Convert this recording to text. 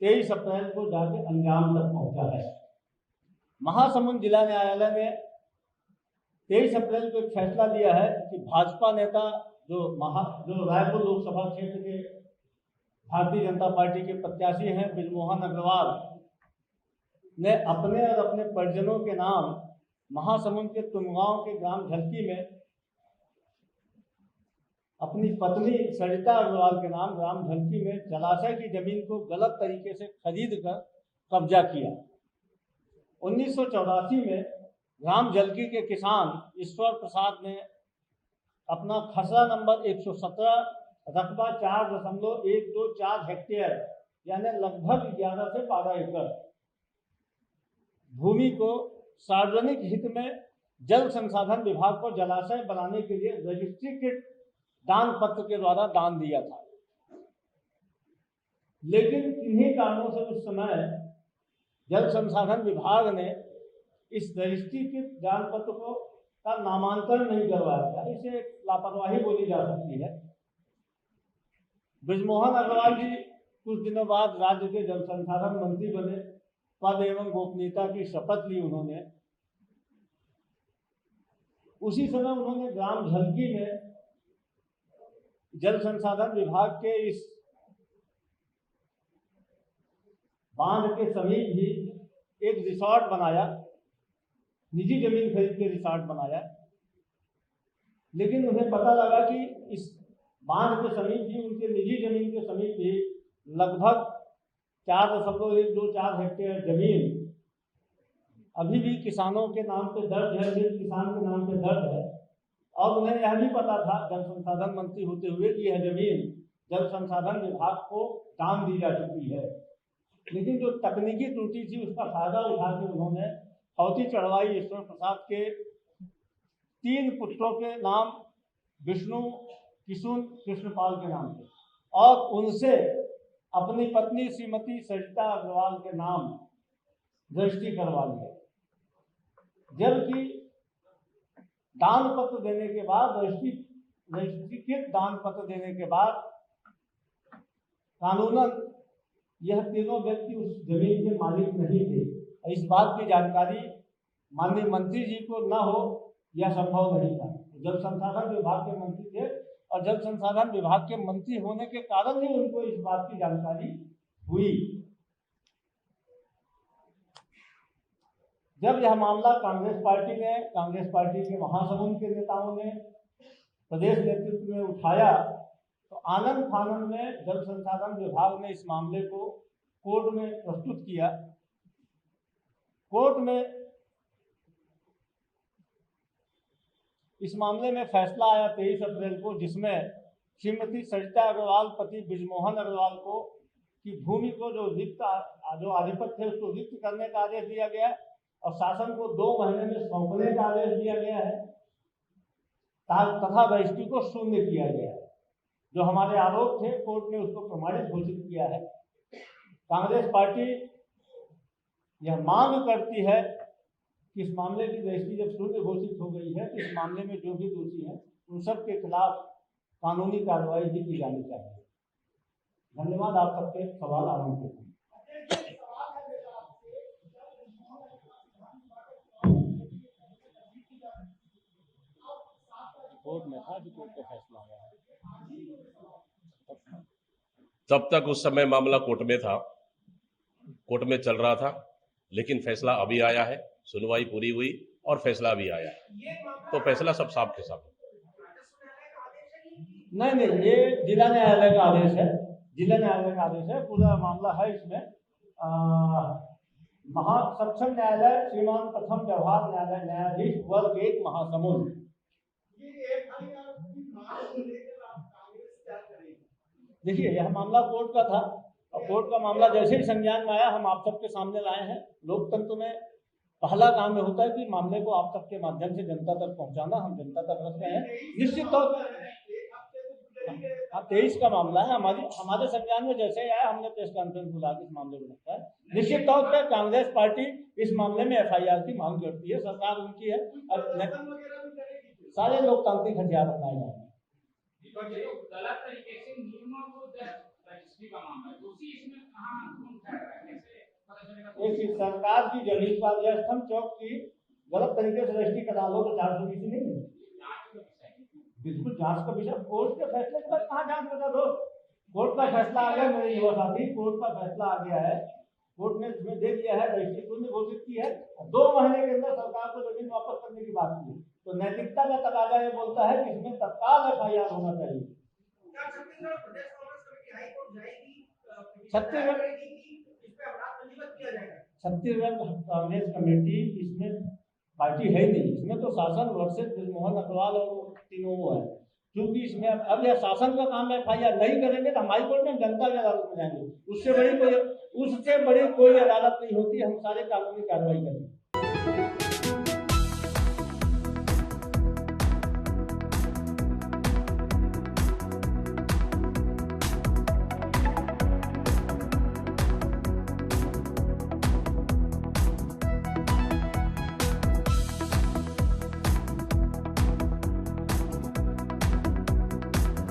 23 अप्रैल को जाके अंजाम तक पहुंचा है। महासमुंद जिला न्यायालय ने 23 अप्रैल को एक फैसला दिया है कि भाजपा नेता जो रायपुर लोकसभा क्षेत्र के भारतीय जनता पार्टी के प्रत्याशी हैं बृजमोहन अग्रवाल ने अपने और अपने परिजनों के नाम महासमुंद के तुमगांव के ग्राम झलकी में अपनी पत्नी सरिता अग्रवाल के नाम ग्राम झलकी में जलाशय की जमीन को गलत तरीके से खरीद कर कब्जा किया। 1984 में ग्राम झलकी के किसान ईश्वर प्रसाद ने अपना खसरा नंबर 117 रकबा 4.124 हेक्टेयर यानी लगभग 11 से 12 एकड़ भूमि को सार्वजनिक हित में जल संसाधन विभाग को जलाशय बनाने के लिए रजिस्ट्रीकृत दान पत्र के द्वारा दान दिया था। लेकिन किन्हीं कारणों से उस समय जल संसाधन विभाग ने इस रजिस्ट्रीकृत दान पत्र को का नामांकन नहीं करवाया था। इसे लापरवाही बोली जा सकती है। बृजमोहन अग्रवाल जी कुछ दिनों बाद राज्य के जल संसाधन मंत्री बने, पद एवं गोपनीयता की शपथ ली उन्होंने। उसी समय उन्होंने ग्राम झलकी में जल संसाधन विभाग के इस बांध के समीप ही एक रिसोर्ट बनाया, निजी जमीन खरीद के रिसोर्ट बनाया। लेकिन उन्हें पता लगा कि इस बांध के समीप ही, उनके निजी जमीन के समीप ही लगभग 4.124 हेक्टेयर जमीन अभी भी किसानों के नाम पे दर्ज है, किसान के नाम पे दर्ज है। और उन्हें यह भी पता था जल संसाधन मंत्री होते हुए कि यह जमीन जल संसाधन विभाग को दान दी जा चुकी है। लेकिन जो तकनीकी त्रुटि थी उसका फायदा उठा के उन्होंने हौती चढ़वाई ईश्वर प्रसाद के 3 पुत्रों के नाम विष्णु, किशुन, कृष्णपाल के नाम पे और उनसे अपनी पत्नी श्रीमती सरिता अग्रवाल के नाम रजिस्ट्री करवा लिया। जबकि दान पत्र देने के बाद रजिस्ट्रीकृत दान पत्र देने के बाद कानूनन यह तीनों व्यक्ति उस जमीन के मालिक नहीं थे। इस बात की जानकारी माननीय मंत्री जी को न हो यह संभव नहीं था। जल संसाधन विभाग के मंत्री थे और जल संसाधन विभाग के मंत्री होने के कारण ही उनको इस बात की जानकारी हुई। जब यह मामला कांग्रेस पार्टी के महासमुंद के नेताओं ने प्रदेश नेतृत्व में उठाया तो आनंद फानंद में जल संसाधन विभाग ने इस मामले को कोर्ट में प्रस्तुत किया। कोर्ट में इस मामले में फैसला आया 23 अप्रैल को, जिसमें श्रीमती सरिता अग्रवाल पति बृजमोहन अग्रवाल को की भूमि को जो आधिपत्य है उसको रिक्त करने का आदेश दिया गया और शासन को 2 महीने में सौंपने का आदेश दिया गया है तथा रजिस्ट्री को शून्य किया गया है। जो हमारे आरोप थे कोर्ट ने उसको प्रमाणित घोषित किया है। कांग्रेस पार्टी यह मांग करती है कि इस मामले की रजिस्ट्री जब शून्य घोषित हो गई है तो इस मामले में जो भी दोषी हैं उन सब के खिलाफ कानूनी कार्रवाई भी की जानी चाहिए। धन्यवाद। आप सबके सवाल आमंत्रित हैं। कोर्ट में था कि कोर्ट का फैसला आया है। तब तक उस समय मामला कोर्ट में था, कोर्ट में चल रहा था, लेकिन फैसला अभी आया है, सुनवाई पूरी हुई और फैसला भी आया है, तो फैसला सब साफ के साफ। नहीं, ये जिला न्यायालय का आदेश है। जिला न्यायालय का आदेश है। पूरा मामला है इसमें महासक्षम न्यायालय श्रीमान प्रथम व्यवहार न्यायालय न्यायाधीश वर्ग 1 महासमुंद। देखिए यह मामला कोर्ट का था और कोर्ट का मामला जैसे ही संज्ञान में आया हम आप सबके सामने लाए हैं। लोकतंत्र में पहला काम यह होता है कि मामले को आप सबके माध्यम से जनता तक पहुंचाना। हम जनता तक रख रहे हैं। निश्चित तौर पर 23 का मामला है। हमारे संज्ञान में जैसे ही आया हमने प्रेस कॉन्फ्रेंस बुला के इस मामले को रखा है। निश्चित तौर पर कांग्रेस पार्टी इस मामले में FIR की मांग करती है। सरकार उनकी है और सारे लोकतांत्रिक हथियार अपनाए जाएंगे। गलत तरीके से नियमों को रजिस्ट्री का मामला है, दोषी इसमें कहां एक सरकार की जमीन पर जयस्तंभ चौक की गलत तरीके से रजिस्ट्री करा लो तो 420 नहीं है। बिल्कुल जांच का विषय, कोर्ट के फैसले के बाद कहाँ जांच बता दो। कोर्ट का फैसला आ गया मेरे युवा साथी, कोर्ट का फैसला आ गया है, कोर्ट ने इसमें दे दिया है, रजिस्ट्री कोर्ट ने घोषित की है, 2 महीने के अंदर सरकार को जमीन वापस करने की बात की। तो नैतिकता का तकाजा ये बोलता है कि इसमें तत्काल FIR होना चाहिए। छत्तीसगढ़ कांग्रेस कमेटी इसमें पार्टी है ही नहीं, इसमें तो शासन वर्सेस जगमोहन अग्रवाल और तीनों वो है। क्योंकि इसमें अब यह शासन का काम FIR नहीं करेंगे तो हाई कोर्ट में जनता की अदालत में जाएंगे, उससे बड़ी कोई अदालत नहीं होती। हम सारे कानूनी कार्रवाई करेंगे।